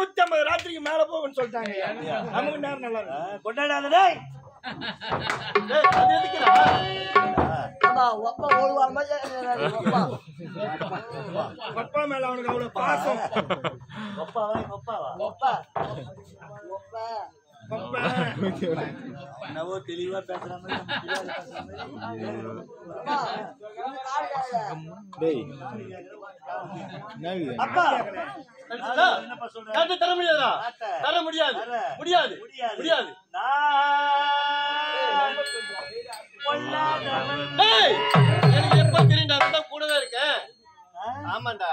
150 ராத்திரிக்கு மேல போகும்னு சொல்லிட்டாங்க. நமக்கு நேரம் நல்லா இருக்கு. கொண்டாடாதே. அது எதுக்குடா? அப்பா மேல அவனுக்கு அவ்வளவு பாசம். என்னவோ தெளிவா பேசுற மாதிரி அப்பா தர முடியாதா? தர முடியாது, முடியாது, முடியாது. எனக்கு எப்ப தெரியுண்டா, கூடவே இருக்கேன். ஆமாண்டா.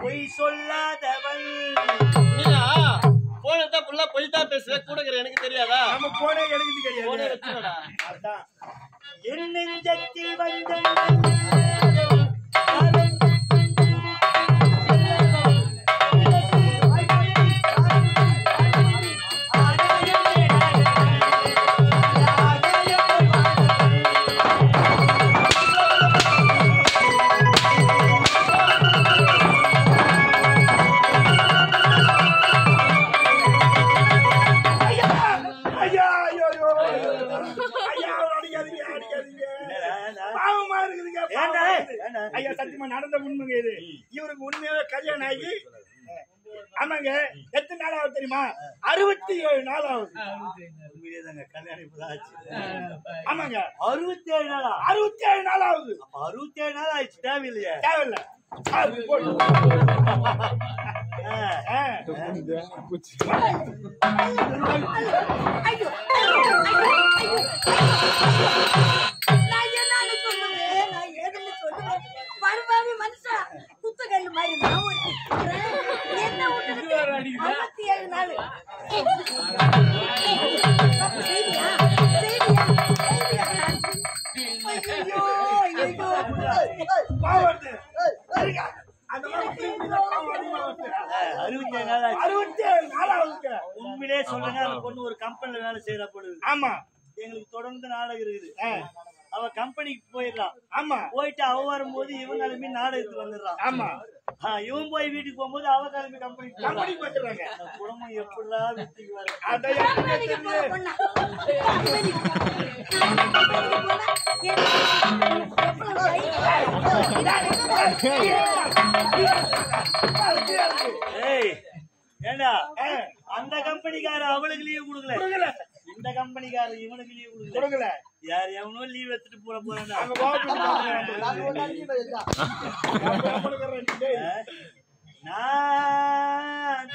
பொய் சொல்லாதவன் நீயா போனதான் ஃபுல்லா பொய்தான் பேசுற. கூட எனக்கு தெரியாதா? நம்ம போனே எனக்கு தெரியாது. போனே வச்சுடா. அதான் என் நெஞ்சத்தில் வந்த ஐயா சத்தியமா நடந்த உண்மைங்க இது. இவருக்கு உண்மையாவே கல்யாணம் ஆகி ஆமாங்க எத்தனை நாள் ஆகுது தெரியுமா? 67 நாள் ஆகுது. கல்யாணம் இப்பதான் ஆச்சு. ஆமாங்க 67 நாளா? 67 நாள் ஆகுது. 67 நாள் ஆயிடுச்சு. தேவையில்லையா? தேவையில்ல. உண்மையிலே சொல்லுங்க, அந்த பொண்ணு ஒரு கம்பெனில வேலை செய்யற பொழுது. ஆமா, எங்களுக்கு தொடர்ந்து நாடகம் இருக்குது. அவ கம்பெனிக்கு போயிடலாம். ஆமா, போயிட்டு அவ வரும்போது இவன் கிளம்பி நாடகத்துக்கு வந்துடுறான். ஆமா, இவன் போய் வீட்டுக்கு போகும்போது அவ கிளம்பி கம்பெனிக்கு வந்துடுறாங்க. குடும்பம் எப்படிலாம் வீட்டுக்கு வர ஏண்டா அந்த கம்பெனிக்கார அவளுக்கு லீவ் கொடுக்கல, இந்த கம்பெனிக்கார இவனுக்கு லீவ் கொடுக்கல. யார் எவனோ லீவ் எடுத்துட்டு போறான். நான்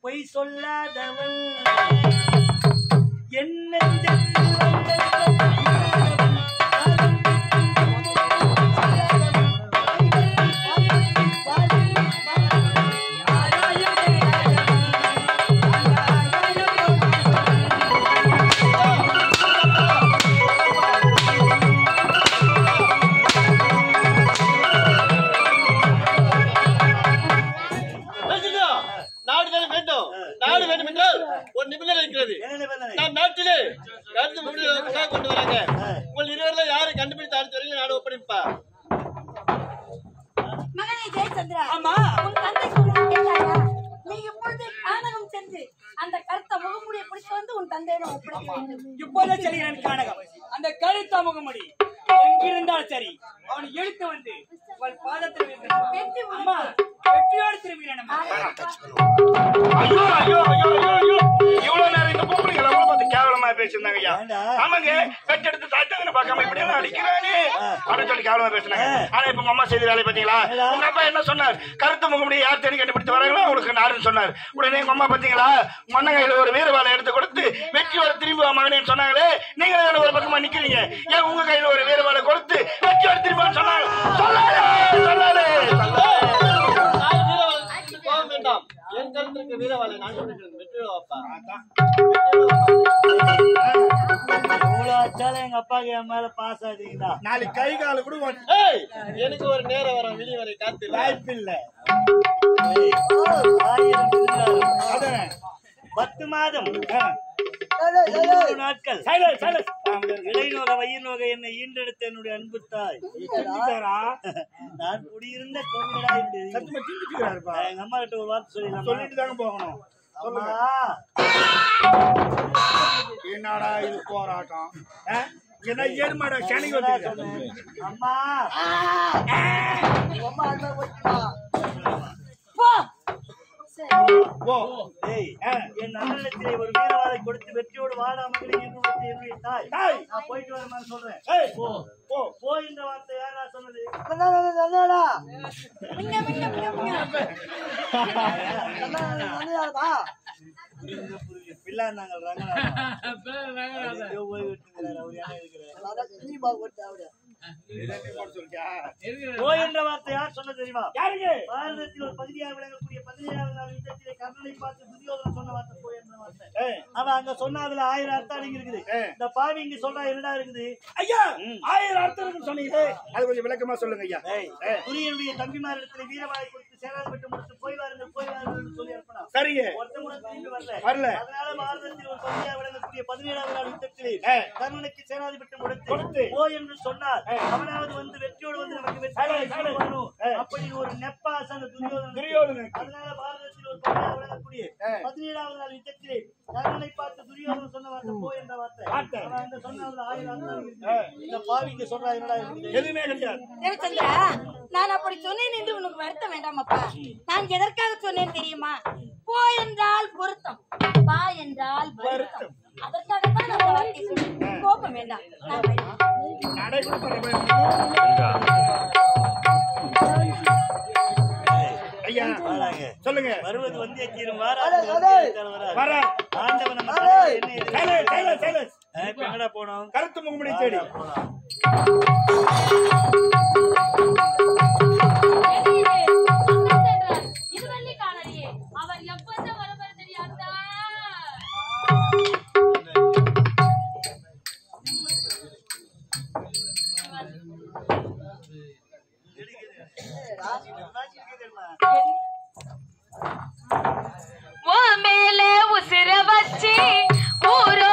பொய் சொல்லாதவன் என்ன நம் நாட்டிலே கருத்து முடிவுக்காக கொண்டு வராங்க. உங்கள் இருவர்ல யாரை கண்டுபிடித்து அடுத்த வரைக்கும் நாடு ஒப்படைப்பா? மகனே ஜெயச்சந்திரா, ஆமா, உன் தந்தை சொல்லுங்க கேட்டாயா? நீ இப்பொழுது கானகம் சென்று அந்த கருத்த முகமுடியை பிடிச்சு வந்து உன் தந்தையிடம் ஒப்படைக்க வேண்டும். இப்போதே செல்கிறேன் கானகம். அந்த கருத்த முகமுடி எங்கிருந்தாலும் சரி அவனை இழுத்து வந்து உங்கள் பாதத்தில் வைக்கிறேன். அம்மா, வெற்றியோடு திரும்புகிறேன். ஐயோ ஐயோ ஐயோ ஐயோ, இவ்வளவு நேரம் இந்த பொம்பளைங்க எல்லாம் பார்த்து கேவலமா பேசிருந்தாங்க ஐயா. ஆமாங்க, பெற்றெடுத்து தாய்த்தங்கன்னு பார்க்காம இப்படி எல்லாம் அடிக்கிறானே அப்படின்னு சொல்லி கேவலமா பேசினாங்க. ஆனா இப்ப உங்க அம்மா செய்த வேலையை பாத்தீங்களா? உங்க அப்பா என்ன சொன்னார்? கருத்து முகமுடி யார் தேடி கண்டுபிடித்து வராங்களோ அவங்களுக்கு நாடுன்னு சொன்னார். உடனே உங்க அம்மா பாத்தீங்களா, மண்ணங்கையில ஒரு வீரவாளை எடுத்து கொடுத்து வெற்றி வர திரும்பி மகனேன்னு சொன்னாங்களே, நீங்க ஒரு பக்கமா நிக்கிறீங்க. ஏன் உங்க கையில ஒரு வீரவாளை கொடுத்து வெற்றி வர திரும்பி சொன்னாங்க? வேண்டாம், என் கருத்திற்கு வீரவாளை நான் சொல்லிக்கிறேன். வெற்றியோப்பா எங்க அப்பாக்கு என் மேல பாஸ் ஆகுதுங்களா? நாளைக்கு கை கால கூட எனக்கு ஒரு நேரம் வர வெளியே வரை காத்து வாய்ப்பு இல்ல. 10 மாதம் நாட்கள் இடைநோக வயிறு நோக என்னை ஈண்டெடுத்த என்னுடைய அன்பு தாய் நான் குடியிருந்த கோவிலடா எங்க அம்மா கிட்ட ஒரு வார்த்தை சொல்லிட்டு தாங்க போகணும். என்னடா இது போராட்டம்? என்ன ஏழுமாடா சேனைக்கு வந்து அம்மா என் அண்ணனத்திலே ஒரு வீரவாதை கொடுத்து வெற்றியோடு வாடா மகளே என்னுடைய தாய் நான் போயிட்டு வரேன் சொல்றேன். போ இந்த வார்த்தை யாரா சொன்னது? பிள்ளை நாங்கள் என்ற வார்த்தை யார் சொன்ன தெரியுமா? பாரதத்தில் ஒரு பகுதியாக விளங்கக்கூடிய 17ஆவது நாள் யுத்தத்திலே கர்ணனை பார்த்து துரியோதனன் சொன்ன வார்த்தை போய் என்ற வார்த்தை. அவன் அங்க சொன்ன அதுல 1000 அர்த்தம் அடங்கி இருக்குது. இந்த பாவி இங்க சொல்றா என்னடா இருக்குது? ஐயா 1000 அர்த்தம் இருக்குன்னு சொன்னீங்க, அது கொஞ்சம் விளக்கமா சொல்லுங்க ஐயா. துரியனுடைய தம்பிமாரிடத்துல வீரவாளை கொடுத்து சேராது விட்டு முடித்து போய் வாருங்கள் சொல்லி அனுப்பினா. சரிங்க, ஒருத்தன் கூட திரும்பி வரல. அதனால பாரதத்தில் ஒரு பகுதியாக விளங்கக்கூடிய 17ஆவது நாள் யுத்தத்திலே கர்ணனுக்கு சேராது விட்டு முடித்து போ என்று சொன்னார். அவனாவது வந்து வெற்றியோடு வந்து நமக்கு வெற்றி வரணும். அப்படி ஒரு நெப்பாசன துரியோதனன். அதனால பாரதத்தில் ஒரு பகுதியாக விளங்கக்கூடிய 17ஆவது நாள் யுத்தத்திலே கர்ணனை பார்த்து துரியோதனன் சொன்ன வார்த்தை போ என்ற வார்த்தை. அந்த சொன்னதுல 1000 அர்த்தம் இருக்கு. இந்த பாவி இங்க சொல்றா என்னடா இருக்குது? எதுவுமே கிடையாது. தேவச்சந்திரா, நான் அப்படி சொன்னேன் என்று உனக்கு வருத்தம் வேண்டாமப்பா. நான் எதற்காக சொன்னேன் தெரியுமா? போ என்றால் பொருத்தம், பா என்றால் வருத்தம். அதற்காகத்தான் நான் வார்த்தை சொன்னேன். கோபம் வேண்டாம். ஐயா சொல்லுங்க. வருவது வந்திய தீரும் எங்கடா போனோம்? கருத்து முகமுடி தேடி அவர் எப்ப வரவர் தெரியாதா? மேலே உசிர வச்சு ஊரோ